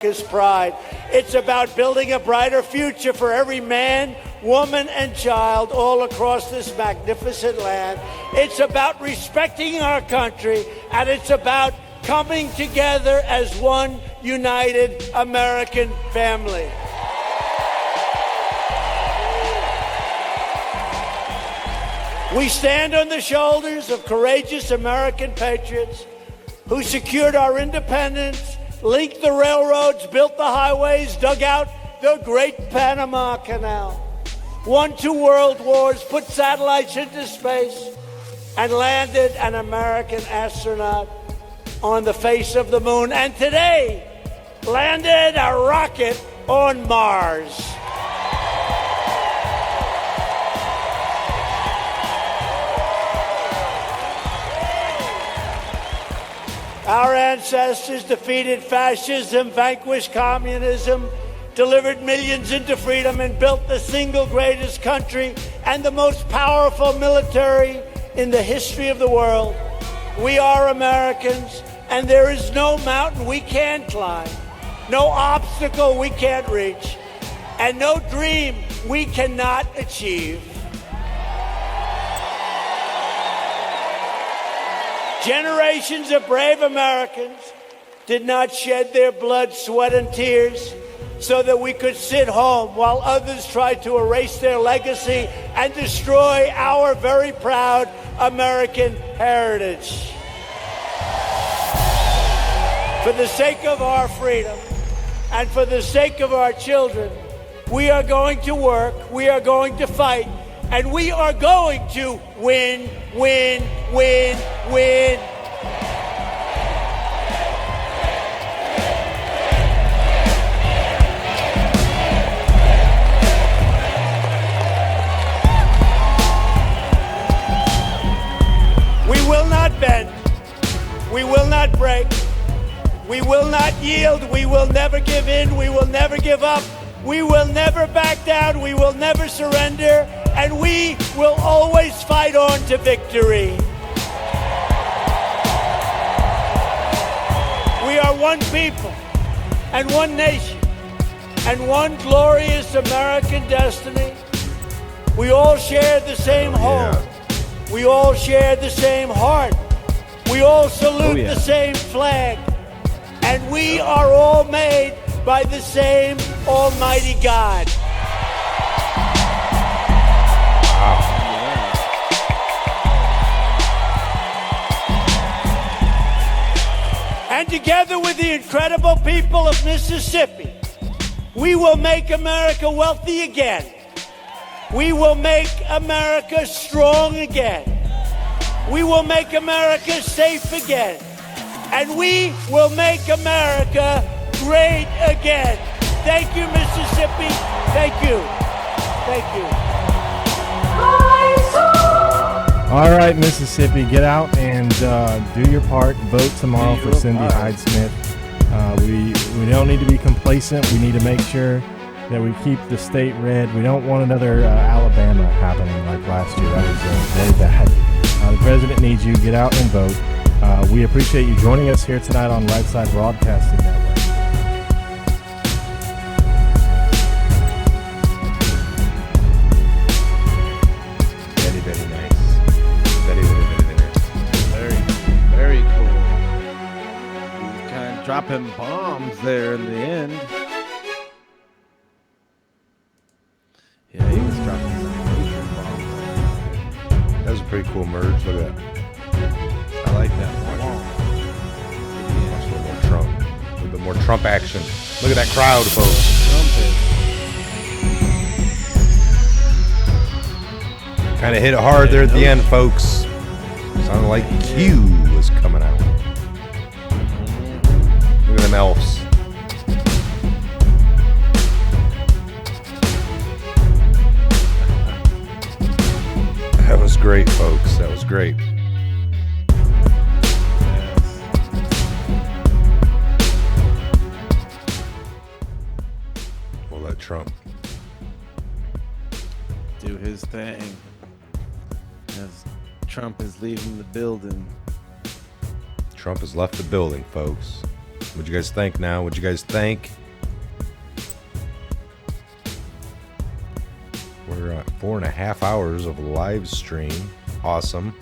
America's pride. It's about building a brighter future for every man, woman, and child all across this magnificent land. It's about respecting our country, and it's about coming together as one united American family. We stand on the shoulders of courageous American patriots who secured our independence, linked the railroads, built the highways, dug out the Great Panama Canal, won 2 world wars, put satellites into space, and landed an American astronaut on the face of the moon, and today landed a rocket on Mars. Our ancestors defeated fascism, vanquished communism, delivered millions into freedom, and built the single greatest country and the most powerful military in the history of the world. We are Americans, and there is no mountain we can't climb, no obstacle we can't reach, and no dream we cannot achieve. Generations of brave Americans did not shed their blood, sweat, and tears so that we could sit home while others tried to erase their legacy and destroy our very proud American heritage. For the sake of our freedom and for the sake of our children, we are going to work, we are going to fight, and we are going to win, win, win, win. We will not bend. We will not break. We will not yield. We will never give in. We will never give up. We will never back down. We will never surrender. And we will always fight on to victory. We are one people and one nation and one glorious American destiny. We all share the same home. We all share the same heart. We all salute the same flag. And we are all made by the same Almighty God. And together with the incredible people of Mississippi, we will make America wealthy again. We will make America strong again. We will make America safe again. And we will make America great again. Thank you, Mississippi. Thank you. Thank you. All right, Mississippi, get out and do your part. Vote tomorrow for Cindy Hyde-Smith. We don't need to be complacent. We need to make sure that we keep the state red. We don't want another Alabama happening like last year. That was very bad. The president needs you. Get out and vote. We appreciate you joining us here tonight on Right Side Broadcasting Network. Very nice. Very nice. Very cool. He's kind of dropping bombs there in the end. Yeah, he was dropping some major bombs. That was a pretty cool merge. Look at that. I like that one. Watch a little more Trump. A little bit more Trump action. Look at that crowd, folks. Kind of hit it hard there at the end, folks. Sounded like Q was coming out. Look at them elves. That was great, folks. That was great. We'll let Trump do his thing as Trump is leaving the building. Trump has left the building, folks. What'd you guys think now? What'd you guys think? We're at 4.5 hours of live stream. Awesome.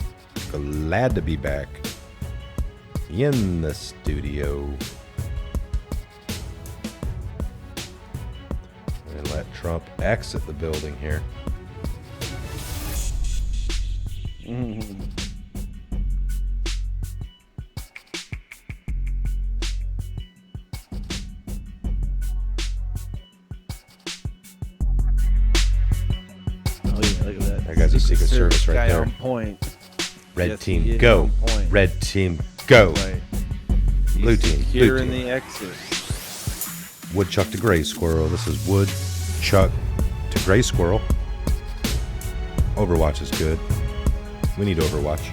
Glad to be back in the studio. And let Trump exit the building here. Look at that. That guy's a Secret Service right guy there. on point. Red Yes, he team, is go. on point. Red team, go. Right. Blue He's team, secure blue in team. the exit. Woodchuck to Gray Squirrel. This is Woodchuck to Gray Squirrel. Overwatch is good. We need Overwatch.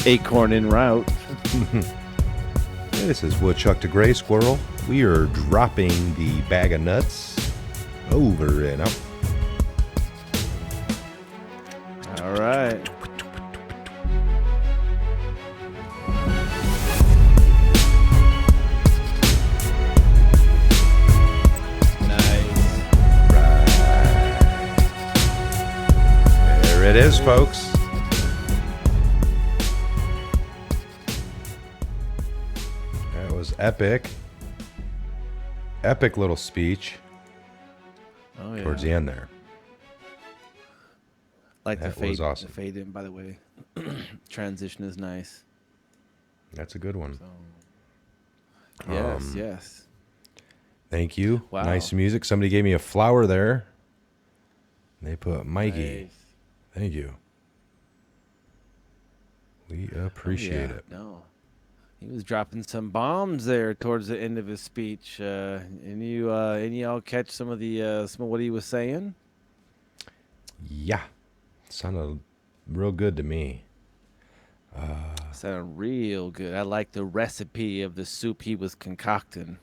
Acorn en route. This is Woodchuck to Gray Squirrel. We are dropping the bag of nuts over and out. All right. Nice. There it is, folks. That was epic. Epic little speech Oh yeah. towards the end there. Like the That was fade, awesome. the fade in, by the way. Transition is nice. That's a good one. Yes, yes. Thank you. Wow. Nice music. Somebody gave me a flower there. They put Mikey. Nice. Thank you. We appreciate it. No, he was dropping some bombs there towards the end of his speech. Any y'all catch some of what he was saying? Yeah. Sounded real good to me. Sounded real good. I like the recipe of the soup he was concocting.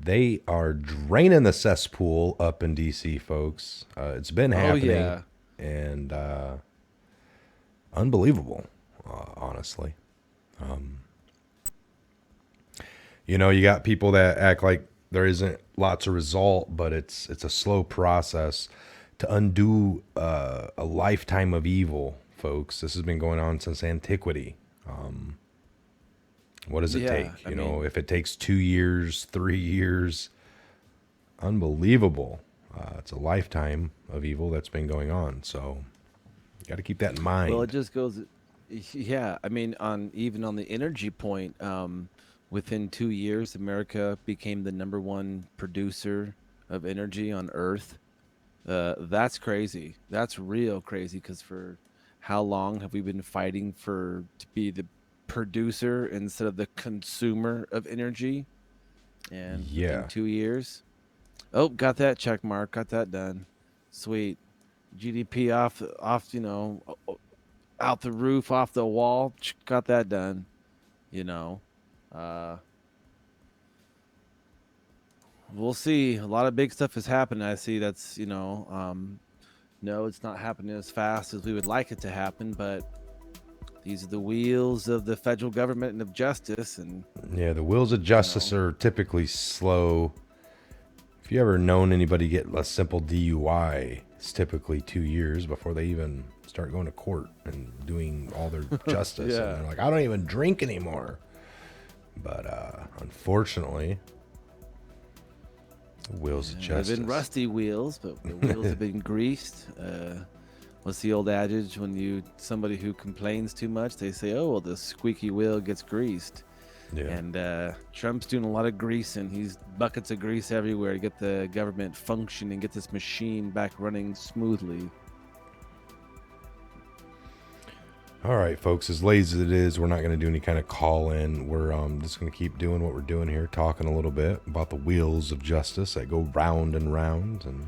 They are draining the cesspool up in DC, folks. It's been happening. yeah. And unbelievable, honestly. You know, you got people that act like there isn't lots of result, but it's a slow process to undo a lifetime of evil, folks. This has been going on since antiquity. What does it Yeah, take? I You know, mean- if it takes 2 years, 3 years, unbelievable. It's a lifetime of evil that's been going on. So you got to keep that in mind. Well, it just goes. Yeah, I mean, even on the energy point, within 2 years, America became the '1 producer of energy on Earth. That's crazy. That's real crazy. Because for how long have we been fighting to be the producer instead of the consumer of energy? And Yeah. within 2 years, oh, got that check mark. Got that done. Sweet. GDP off. You know, out the roof, off the wall. Got that done. You know. We'll see. A lot of big stuff is happening. I see that's, no, it's not happening as fast as we would like it to happen, but these are the wheels of the federal government and of justice. And Yeah, the wheels of justice are typically slow. If you ever known anybody get a simple DUI, it's typically 2 years before they even start going to court and doing all their justice. Yeah. And they're like, I don't even drink anymore. But unfortunately, wheels of they've justice. been rusty wheels, but the wheels have been greased. What's the old adage when somebody who complains too much, they say, oh, well, the squeaky wheel gets greased. Yeah. And Trump's doing a lot of greasing. He's buckets of grease everywhere to get the government functioning, get this machine back running smoothly. All right, folks, as lazy as it is, we're not going to do any kind of call-in. We're just going to keep doing what we're doing here, talking a little bit about the wheels of justice that go round and round. And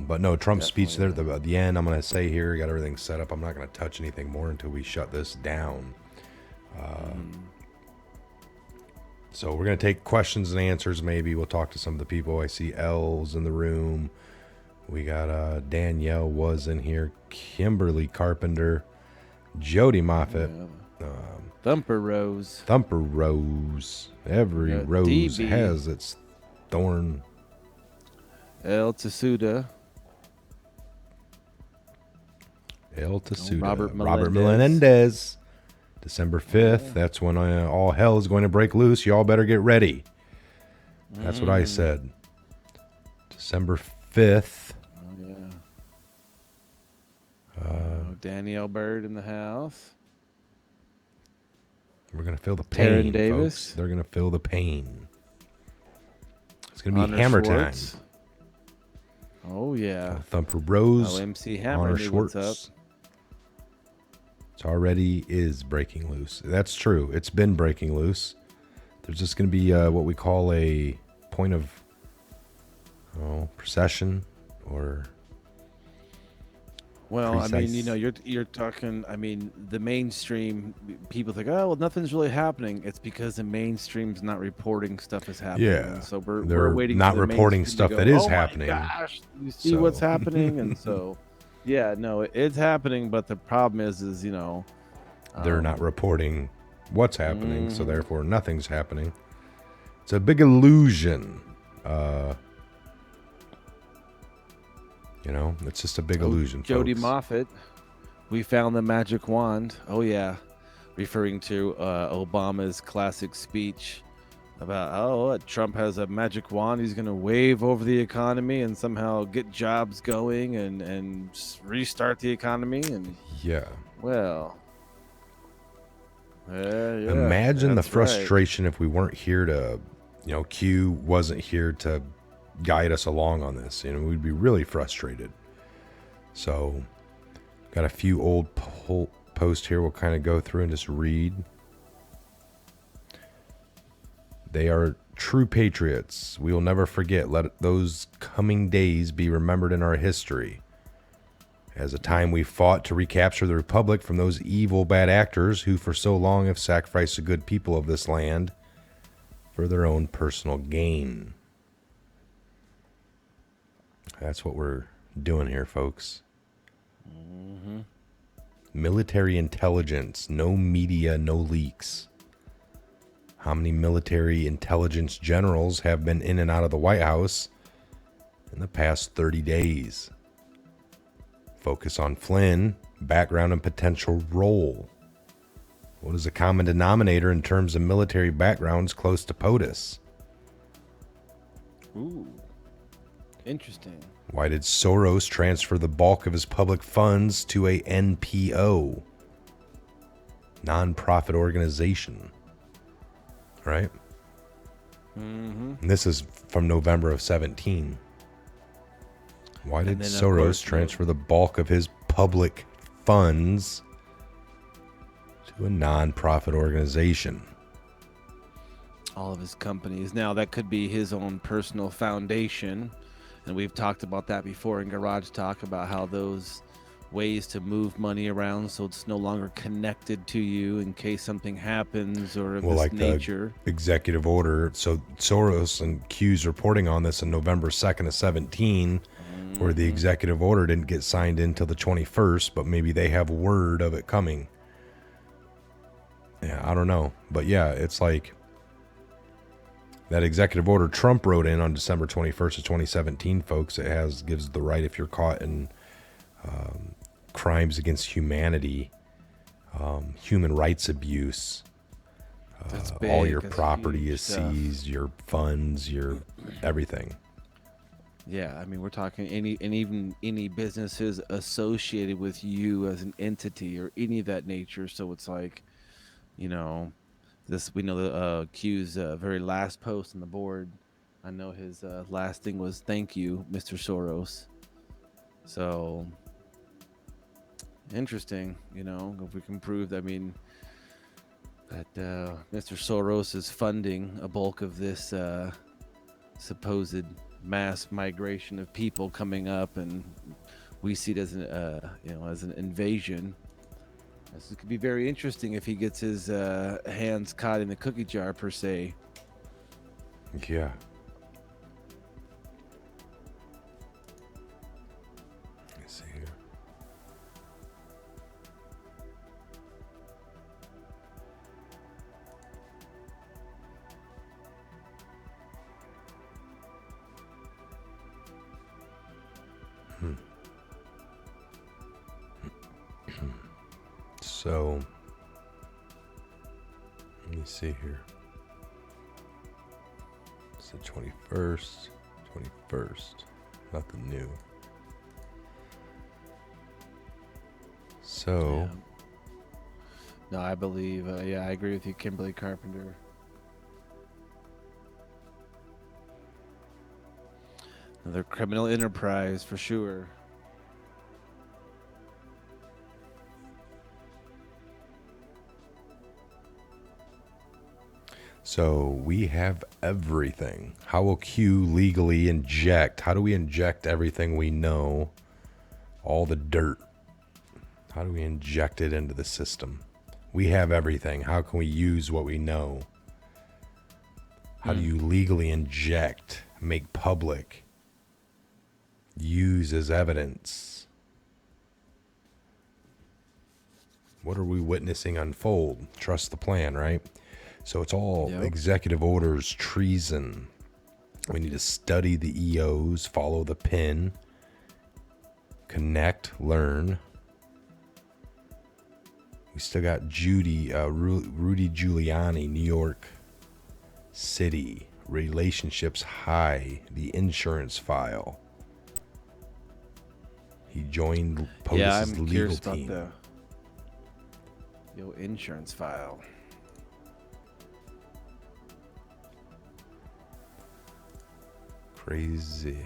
but no, Trump's speech there at the end, I'm going to say here, got everything set up. I'm not going to touch anything more until we shut this down. So we're going to take questions and answers maybe. We'll talk to some of the people. I see L's in the room. We got Danielle was in here, Kimberly Carpenter, Jody Moffett, Thumper Rose. Thumper Rose. Every rose DB. has its thorn. El Tsuda. El Tsuda. Robert Robert Melendez. Melendez. December 5th. That's when all hell is going to break loose. Y'all better get ready. That's what I said. December 5th. Oh, yeah. Danielle Bird in the house. We're going to feel the Taryn pain, Davis. folks. They're going to feel the pain. It's going to be Honor hammer Schwartz. time. Oh, yeah. Thumper Rose. MC Hammer. Honor knew what's Schwartz. up. It already is breaking loose. That's true. It's been breaking loose. There's just going to be what we call a point of procession or... Well, I precise. mean, you're talking. I mean, the mainstream people think, oh, well, nothing's really happening. It's because the mainstream's not reporting stuff is happening. Yeah, And so they're we're waiting. not for the reporting mainstream stuff to that go, is oh happening. My gosh, you see what's So. happening, and so, yeah, no, it's happening. But the problem is They're not reporting what's happening, so therefore nothing's happening. It's a big illusion. It's just a big illusion. Jody folks. Moffat, we found the magic wand. Oh yeah, referring to Obama's classic speech about Trump has a magic wand. He's going to wave over the economy and somehow get jobs going and restart the economy. And Yeah. well, yeah, Imagine the that's right. frustration if we weren't here to, Q wasn't here to guide us along on this. We'd be really frustrated. So, got a few old posts here we'll kind of go through and just read. They are true patriots. We will never forget. Let those coming days be remembered in our history as a time we fought to recapture the republic from those evil bad actors who for so long have sacrificed the good people of this land for their own personal gain. That's what we're doing here, folks. Military intelligence, no media, no leaks. How many military intelligence generals have been in and out of the White House in the past 30 days? Focus on Flynn, background and potential role. What is the common denominator in terms of military backgrounds close to POTUS? Ooh, interesting. Why did Soros transfer the bulk of his public funds to a NPO, nonprofit organization? Right? And this is from November of 17. Why did then, of Soros course, transfer the bulk of his public funds to a nonprofit organization? All of his companies. Now, that could be his own personal foundation. And we've talked about that before in Garage Talk about how those ways to move money around so it's no longer connected to you in case something happens or of Well, this like nature. the executive order. So Soros and Q's reporting on this on November 2nd of 17, where the executive order didn't get signed in till the 21st, but maybe they have word of it coming. Yeah, I don't know. But yeah, it's like that executive order Trump wrote in on December 21st of 2017, folks. It gives the right if you're caught in crimes against humanity, human rights abuse. That's All big. your That's property huge is stuff. seized, your funds, your everything. Yeah, I mean, we're talking even any businesses associated with you as an entity or any of that nature. So it's like, we know the Q's very last post on the board. I know his last thing was "Thank you, Mr. Soros." So interesting, if we can prove that. I mean, that Mr. Soros is funding a bulk of this supposed mass migration of people coming up, and we see it as an invasion. This could be very interesting if he gets his hands caught in the cookie jar, per se. Yeah. Let's see here. So, let me see here. It's the 21st. Nothing new. So, Yeah. No, I believe. I agree with you, Kimberly Carpenter. Another criminal enterprise for sure. So we have everything. How will Q legally inject? How do we inject everything we know? All the dirt. How do we inject it into the system? We have everything. How can we use what we know? How do you legally inject, make public, use as evidence? What are we witnessing unfold? Trust the plan, right? So it's all executive orders, treason. We need to study the EOs, follow the pin, connect, learn. We still got Rudy Giuliani, New York City, relationships high, the insurance file. He joined POTUS's I'm legal curious team. about the insurance file. Crazy.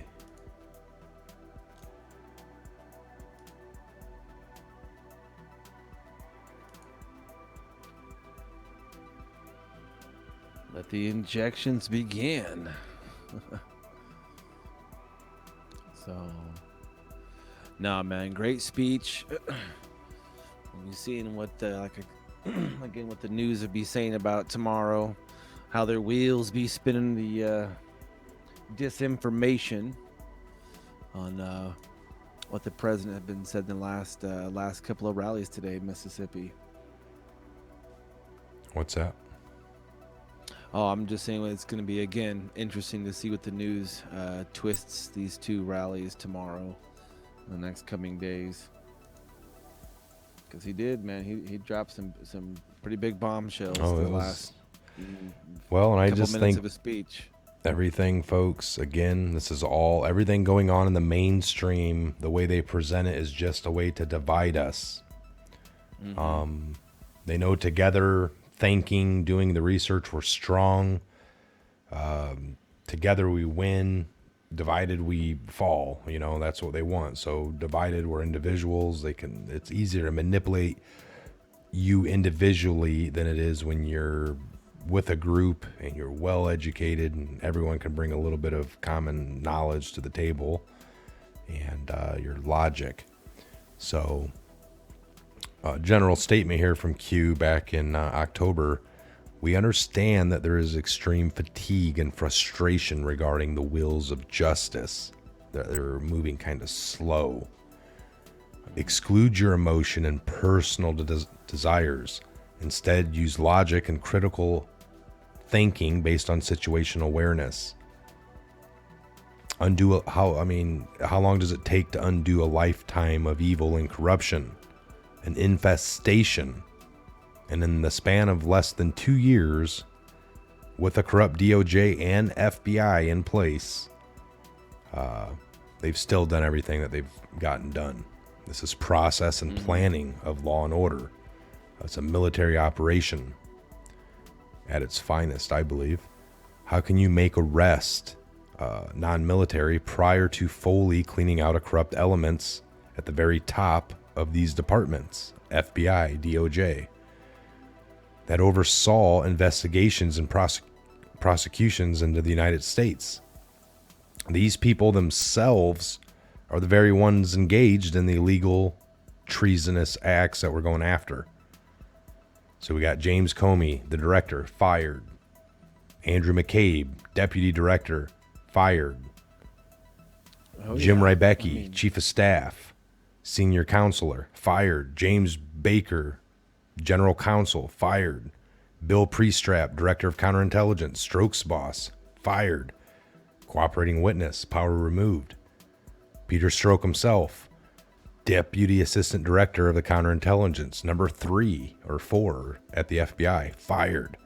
Let the injections begin. So, nah, man, great speech. You seeing what again what the news would be saying about tomorrow, how their wheels be spinning the disinformation on what the president had been said in the last couple of rallies today in Mississippi. What's that? Oh, I'm just saying it's going to be, again, interesting to see what the news twists these two rallies tomorrow, in the next coming days. Because he did, man. He dropped some pretty big bombshells the last well, and I couple just minutes think of his speech. everything, folks, again, this is all, everything going on in the mainstream, the way they present it is just a way to divide us. They know together, thinking, doing the research, we're strong. Together we win. Divided we fall. You know, that's what they want. So divided, we're individuals. It's easier to manipulate you individually than it is when you're with a group and you're well educated and everyone can bring a little bit of common knowledge to the table and your logic. So general statement here from Q back in October. We understand that there is extreme fatigue and frustration regarding the wheels of justice, that they're moving kind of slow. Exclude your emotion and personal desires. Instead, use logic and critical thinking based on situational awareness. How long does it take to undo a lifetime of evil and corruption? An infestation. And in the span of less than 2 years, with a corrupt DOJ and FBI in place, they've still done everything that they've gotten done. This is process and planning of law and order. It's a military operation at its finest, I believe. How can you make arrest non-military prior to fully cleaning out corrupt elements at the very top of these departments, FBI, DOJ, that oversaw investigations and prosecutions into the United States? These people themselves are the very ones engaged in the illegal, treasonous acts that we're going after. So we got James Comey, the director, fired. Andrew McCabe, deputy director, fired. Jim Rybecki, chief of staff, senior counselor, fired. James Baker, general counsel, fired. Bill Priestrap, director of counterintelligence, Strokes boss, fired. Cooperating witness, power removed. Peter Strzok himself, Deputy Assistant Director of the Counterintelligence, number 3 or 4 at the FBI, fired.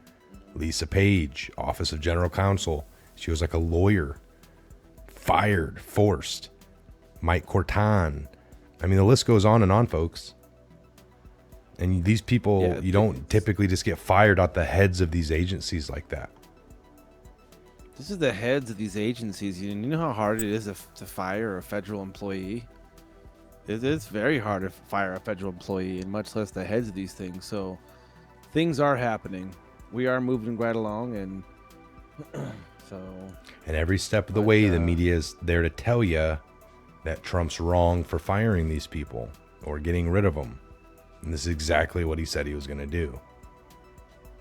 Lisa Page, Office of General Counsel, she was like a lawyer, fired, forced. Mike Cortan. I mean, the list goes on and on, folks. And these people, you don't typically just get fired at the heads of these agencies like that. This is the heads of these agencies. You know how hard it is to fire a federal employee? It is very hard to fire a federal employee, and much less the heads of these things. So things are happening. We are moving right along, and and every step of the way, the media is there to tell you that Trump's wrong for firing these people or getting rid of them. And this is exactly what he said he was going to do.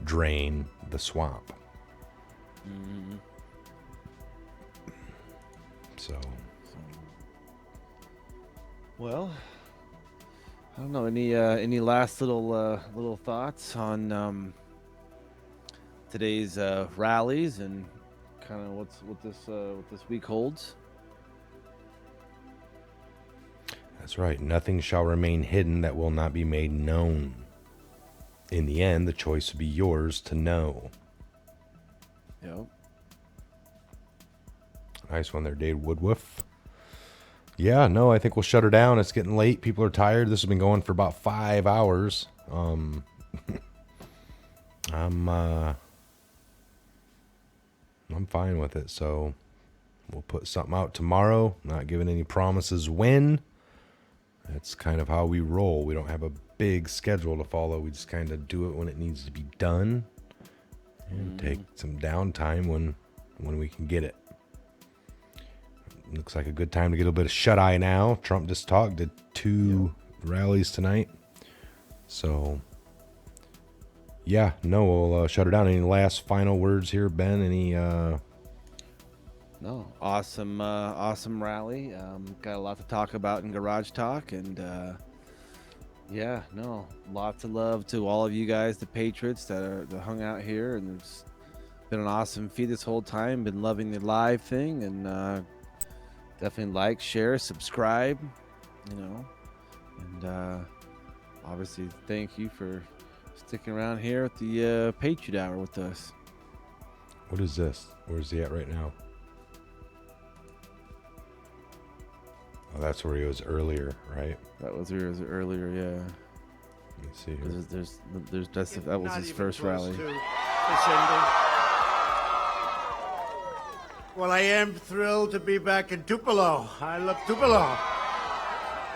Drain the swamp. Mm-hmm. So, well, I don't know. Any last little thoughts on today's rallies and kind of what this week holds? that's right. Nothing shall remain hidden that will not be made known. In the end, the choice will be yours to know. Yep. Nice one there, Dave Woodwoof. Yeah, no, I think we'll shut her down. It's getting late. People are tired. This has been going for about 5 hours. I'm fine with it. So we'll put something out tomorrow. Not giving any promises when. That's kind of how we roll. We don't have a big schedule to follow. We just kind of do it when it needs to be done and take some downtime when we can get it. Looks like a good time to get a little bit of shut-eye now. Trump just did 2 rallies tonight. So, yeah, no, we'll shut her down. Any last final words here, Ben? Any... No, awesome rally. Got a lot to talk about in Garage Talk, and yeah, no, lots of love to all of you guys, the Patriots that hung out here, and it's been an awesome feed this whole time. Been loving the live thing, and definitely like, share, subscribe, and obviously thank you for sticking around here at the Patriot Hour with us. What is this? Where's he at right now? Oh, that's where he was earlier, right? That was earlier, yeah. Let's see here. That was his first rally. Well, I am thrilled to be back in Tupelo. I love Tupelo.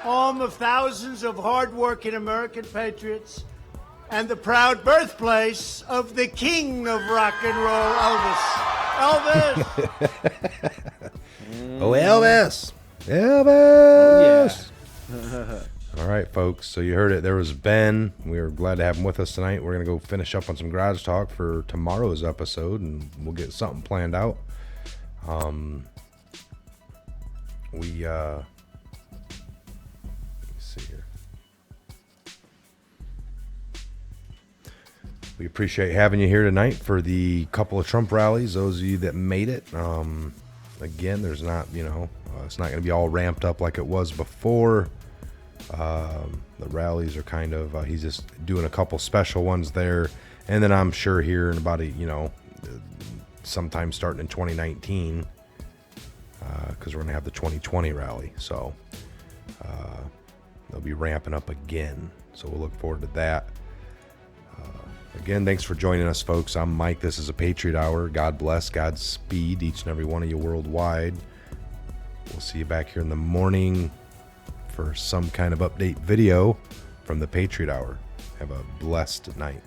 Home of thousands of hardworking American patriots and the proud birthplace of the king of rock and roll, Elvis. Elvis! Oh, Elvis! Elvis! Oh, yeah. All right, folks. So you heard it. There was Ben. We were glad to have him with us tonight. We're going to go finish up on some garage talk for tomorrow's episode, and we'll get something planned out. Let me see here. We appreciate having you here tonight for the couple of Trump rallies. Those of you that made it. Again, there's not, it's not going to be all ramped up like it was before. The rallies are kind of, he's just doing a couple special ones there. And then I'm sure here in about sometime starting in 2019, because we're going to have the 2020 rally. So they'll be ramping up again. So we'll look forward to that. Again, thanks for joining us, folks. I'm Mike. This is a Patriot Hour. God bless, Godspeed, each and every one of you worldwide. We'll see you back here in the morning for some kind of update video from the Patriot Hour. Have a blessed night.